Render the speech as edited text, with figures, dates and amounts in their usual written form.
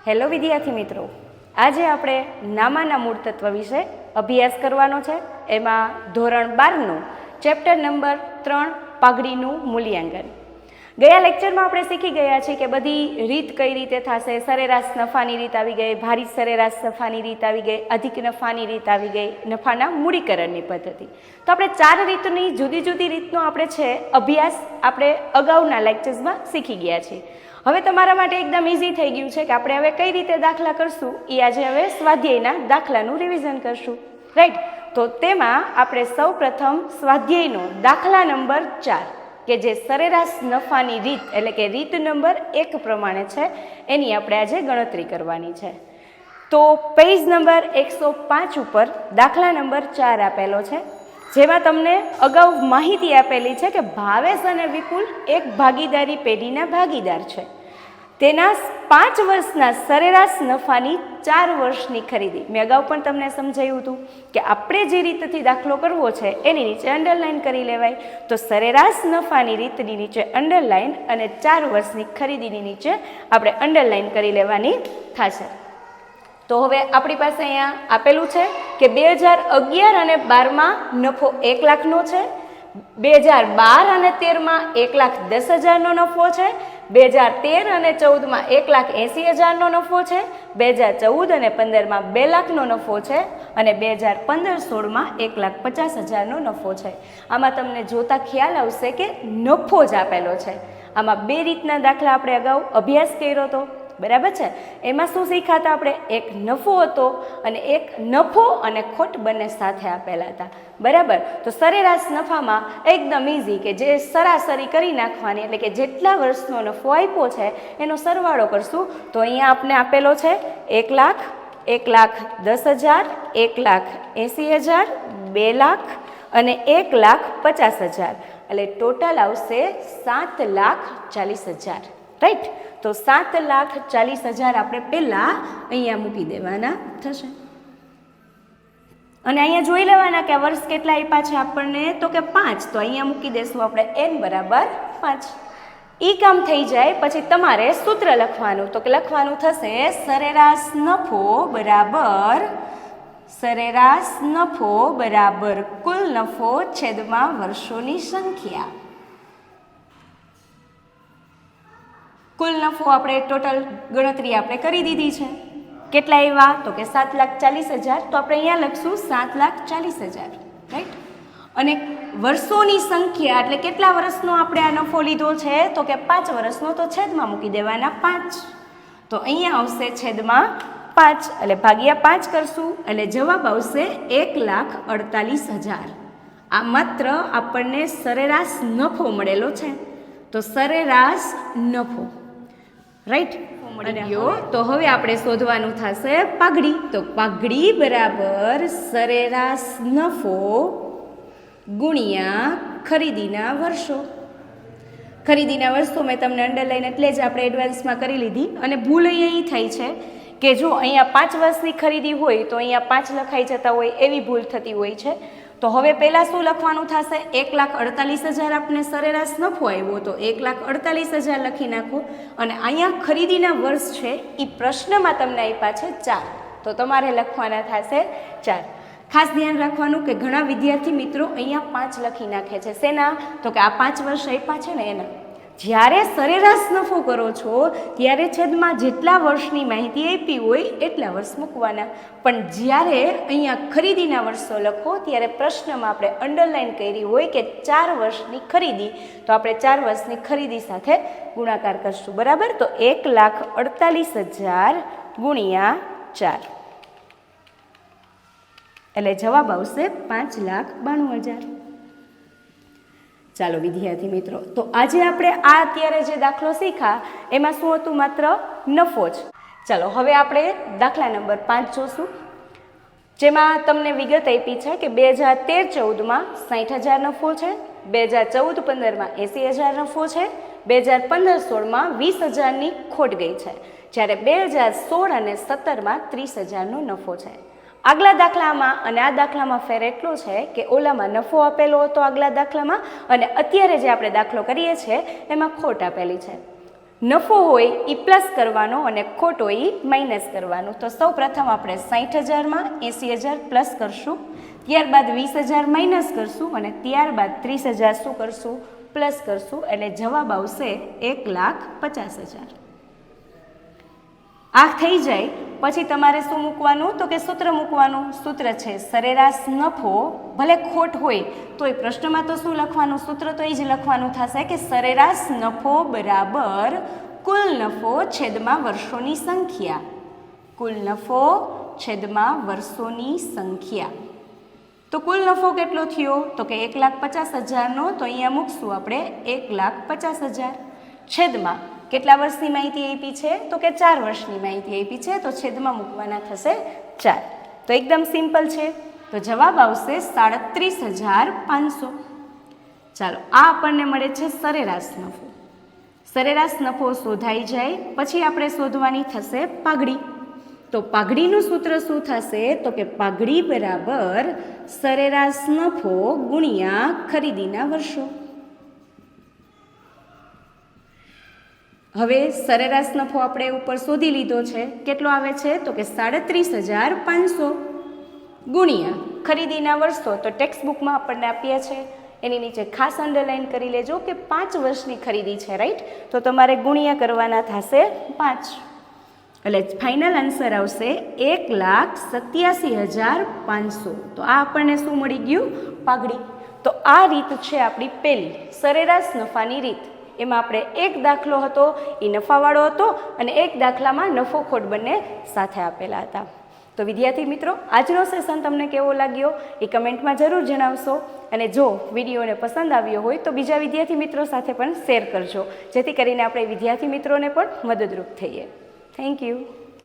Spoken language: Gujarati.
હેલો વિદ્યાર્થી મિત્રો, આજે આપણે નામાના મૂળ તત્વ વિશે અભ્યાસ કરવાનો છે. એમાં ધોરણ 12નું ચેપ્ટર નંબર 3 પાઘડીનું મૂલ્યાંકન. ગયા લેક્ચરમાં આપણે શીખી ગયા છીએ કે બધી રીત કઈ રીતે થશે. સરેરાશ નફાની રીત આવી ગઈ, ભારિત સરેરાશ નફાની રીત આવી ગઈ, અધિક નફાની રીત આવી ગઈ, નફાના મૂડીકરણની પદ્ધતિ. તો આપણે 4 રીતની જુદી જુદી રીતનો આપણે છે અભ્યાસ આપણે અગાઉના લેક્ચર્સમાં શીખી ગયા છીએ. હવે તમારા માટે એકદમ ઇઝી થઈ ગયું છે કે આપણે હવે કઈ રીતે દાખલા કરશું એ આજે હવે સ્વાધ્યાયના દાખલાનું રિવિઝન કરશું, રાઈટ. તો તેમાં આપણે સૌ પ્રથમ સ્વાધ્યાયનો દાખલા નંબર 4 કે જે સરેરાશ નફાની રીત એટલે કે રીત નંબર 1 પ્રમાણે છે એની આપણે આજે ગણતરી કરવાની છે. તો પેજ નંબર 105 ઉપર દાખલા નંબર 4 આપેલો છે, જેમાં તમને અગાઉ માહિતી આપેલી છે કે ભાવેશ અને વિપુલ એક ભાગીદારી પેઢીના ભાગીદાર છે. તેના 5 વર્ષના સરેરાશ નફાની 4 વર્ષની ખરીદી. મેં અગાઉ પણ તમને સમજાવ્યું હતું કે આપણે જે રીતથી દાખલો કરવો છે એની નીચે અંડરલાઇન કરી લેવાય. તો સરેરાશ નફાની રીતની નીચે અંડરલાઇન અને 4 વર્ષની ખરીદીની નીચે આપણે અંડરલાઇન કરી લેવાની થશે. તો હવે આપણી પાસે અહીંયા આપેલું છે કે 2011 અને 12માં નફો 1 લાખનો છે, 2012 અને 13માં 1,10,000નો નફો છે, 2013 અને 14માં 1,80,000નો નફો છે, 2014 અને 15માં 2 લાખનો નફો છે અને 2015-16માં 1,50,000નો નફો છે. આમાં તમને જોતા ખ્યાલ આવશે કે નફો જ આપેલો છે. આમાં 2 રીતના દાખલા આપણે અગાઉ અભ્યાસ કર્યો હતો, બરાબર છે. એમાં શું શીખાતા આપણે? એક નફો હતો અને એક નફો અને ખોટ બંને સાથે આપેલા હતા, બરાબર. તો સરેરાશ નફામાં એકદમ ઇઝી કે જે સરાસરી કરી નાખવાની, એટલે કે જેટલા વર્ષનો નફો આપ્યો છે એનો સરવાળો કરશું. તો અહીંયા આપણે આપેલો છે 1 લાખ, 1,10,000, 1,80,000, 2 લાખ અને 1,50,000, એટલે ટોટલ આવશે 7,40,000, રાઈટ. તો 7,40,000 આપણે પહેલા અહીંયા મૂકી દેવાના થશે અને અહીંયા જોઈ લેવાના કે વર્ષ કેટલા આપ્યા છે આપણને, તો કે 5. તો અહીંયા મૂકી દેશું આપણે n બરાબર 5. ઈ કામ થઈ જાય પછી તમારે સૂત્ર લખવાનું. તો કે લખવાનું થશે સરેરાશ નફો બરાબર કુલ નફો છેદમાં વર્ષોની સંખ્યા. કુલ નફો આપણે ટોટલ ગણતરી આપણે કરી દીધી છે. કેટલા એવા? તો કે 7,40,000. તો આપણે અહીંયા લખશું 7,40,000, રાઈટ. અને વર્ષોની સંખ્યા એટલે કેટલા વર્ષનો આપણે આ નફો લીધો છે? તો કે 5 વર્ષનો. તો છેદમાં મૂકી દેવાના 5. તો અહીંયા આવશે છેદમાં 5 એટલે ભાગ્યા 5 કરશું એટલે જવાબ આવશે 1,48,000. આ માત્ર આપણને સરેરાશ નફો મળેલો છે. તો સરેરાશ નફો, રાઈટ, મળી ગયો. તો હવે આપણે શોધવાનું થશે પાઘડી. તો પાઘડી બરાબર સરેરાશ નફો ગુણ્યા ખરીદીના વર્ષો. ખરીદીના વર્ષો મેં તમને અંડરલાઈન એટલે જ આપણે એડવાન્સમાં કરી લીધી. અને ભૂલ અહીંયા થઈ છે કે જો અહીંયા 5 વર્ષની ખરીદી હોય તો અહીંયા 5 લખાઈ જતા હોય, એવી ભૂલ થતી હોય છે. તો હવે પહેલાં શું લખવાનું થશે? 1,48,000 આપણે સરેરાશ નફો આવ્યો, તો 1,48,000 લખી નાખો. અને અહીંયા ખરીદીના વર્ષ છે એ પ્રશ્નમાં તમને આપ્યા છે 4, તો તમારે લખવાના થશે 4. ખાસ ધ્યાન રાખવાનું કે ઘણા વિદ્યાર્થી મિત્રો અહીંયા 5 લખી નાખે છે. શેના? તો કે આ 5 વર્ષ આપ્યા છે ને એના. જ્યારે સરેરાશ નફો કરો છો ત્યારે છેદમાં જેટલા વર્ષની માહિતી આપી હોય એટલા વર્ષ મૂકવાના. પણ જ્યારે અહીંયા ખરીદીના વર્ષો લખો ત્યારે પ્રશ્નમાં આપણે અંડરલાઈન કરી હોય કે 4 વર્ષની ખરીદી, તો આપણે 4 વર્ષની ખરીદી સાથે ગુણાકાર કરશું, બરાબર. તો 1,48,000 ગુણ્યા 4 એટલે જવાબ આવશે 5,92,000. ચાલો વિદ્યાર્થી મિત્રો, તો આજે આપણે આ અત્યારે જે દાખલો શીખ્યા એમાં શું હતું? માત્ર નફો જ. ચાલો હવે આપણે દાખલા નંબર 5 જોશું, જેમાં તમને વિગત આપી છે કે 2013-14માં 60,000 નફો છે, 2014-15માં 80,000 નફો છે, 2015-16માં 20,000ની ખોટ ગઈ છે, જ્યારે 2016 અને 17માં 30,000નો નફો છે. આગલા દાખલામાં અને આ દાખલામાં ફેર એટલો છે કે ઓલામાં નફો આપેલો હતો આગલા દાખલામાં, અને અત્યારે જે આપણે દાખલો કરીએ છીએ એમાં ખોટ આપેલી છે. નફો હોય એ પ્લસ કરવાનો અને ખોટ હોય એ માઇનસ કરવાનું. તો સૌ પ્રથમ આપણે 60,000માં 80,000 પ્લસ કરશું, ત્યારબાદ 20,000 માઇનસ કરશું અને ત્યારબાદ 30,000 શું કરશું? પ્લસ કરશું. એટલે જવાબ આવશે 1,50,000. આ થઈ જાય પછી તમારે શું મૂકવાનું? તો કે સૂત્ર મૂકવાનું. સૂત્ર છે સરેરાશ નફો, ભલે ખોટ હોય તોય પ્રશ્નમાં તો શું લખવાનું? સૂત્ર તો એ જ લખવાનું થશે કે સરેરાશ નફો બરાબર કુલ નફો છેદમાં વર્ષોની સંખ્યા. કુલ નફો છેદમાં વર્ષોની સંખ્યા. તો કુલ નફો કેટલો થયો? તો કે 1,50,000નો, તો અહીંયા મૂકશું આપણે 1,50,000 છેદમાં કેટલા વર્ષની માહિતી આપી છે? તો કે 4 વર્ષની માહિતી આપી છે, તો છેદમાં મૂકવાના થશે 4. તો એકદમ સિમ્પલ છે. તો જવાબ આવશે 37,500. ચાલો, આ આપણને મળે છે સરેરાશ નફો. સરેરાશ નફો શોધાઈ જાય પછી આપણે શોધવાની થશે પાઘડી. તો પાઘડીનું સૂત્ર શું થશે? તો કે પાઘડી બરાબર સરેરાશ નફો ગુણ્યા ખરીદીના વર્ષો. હવે સરેરાશ નફો આપણે ઉપર શોધી લીધો છે. કેટલો આવે છે? તો કે 37,500 ગુણ્યા ખરીદીના વર્ષો. તો ટેક્સ્ટ બુકમાં આપણને આપ્યા છે, એની નીચે ખાસ અંડરલાઇન કરી લેજો કે 5 વર્ષની ખરીદી છે, રાઈટ? તો તમારે ગુણ્યા કરવાના થશે 5. એટલે ફાઇનલ આન્સર આવશે 1,87,500. તો આ આપણને શું મળી ગયું? પાઘડી. તો આ રીત છે આપણી પહેલી સરેરાશ નફાની રીત. એમાં આપણે એક દાખલો હતો એ નફાવાળો હતો અને એક દાખલામાં નફો ખોટ બંને સાથે આપેલા હતા. તો વિદ્યાર્થી મિત્રો, આજનો સેશન તમને કેવો લાગ્યો એ કમેન્ટમાં જરૂર જણાવશો અને જો વિડીયોને પસંદ આવ્યો હોય તો બીજા વિદ્યાર્થી મિત્રો સાથે પણ શેર કરજો, જેથી કરીને આપણે વિદ્યાર્થી મિત્રોને પણ મદદરૂપ થઈએ. Thank you.